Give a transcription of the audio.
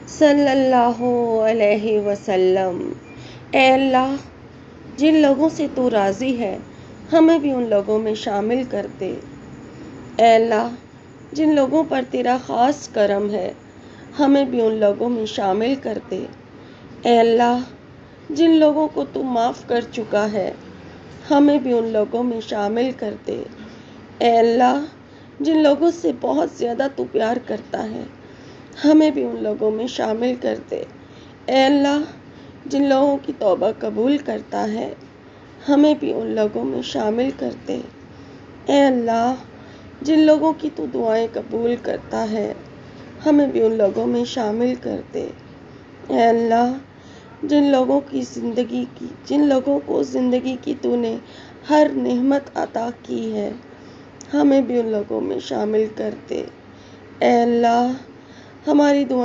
صلی اللہ علیہ وسلم۔ اے اللہ، جن لوگوں سے تو راضی ہے ہمیں بھی ان لوگوں میں شامل کر دے۔ اے اللہ، جن لوگوں پر تیرا خاص کرم ہے ہمیں بھی ان لوگوں میں شامل کر دے۔ اے اللہ، جن لوگوں کو تو معاف کر چکا ہے ہمیں بھی ان لوگوں میں شامل کر دے۔ اے اللہ، جن لوگوں سے بہت زیادہ تو پیار کرتا ہے ہمیں بھی ان لوگوں میں شامل کر دے۔ اے اللہ، جن لوگوں کی توبہ قبول کرتا ہے ہمیں بھی ان لوگوں میں شامل کر دے۔ اے اللہ، جن لوگوں کی تو دعائیں قبول کرتا ہے ہمیں بھی ان لوگوں میں شامل کر دے۔ اے اللہ، جن لوگوں کو زندگی کی تو نے ہر نعمت عطا کی ہے ہمیں بھی ان لوگوں میں شامل کر دے۔ اے اللہ، ہماری دعائیں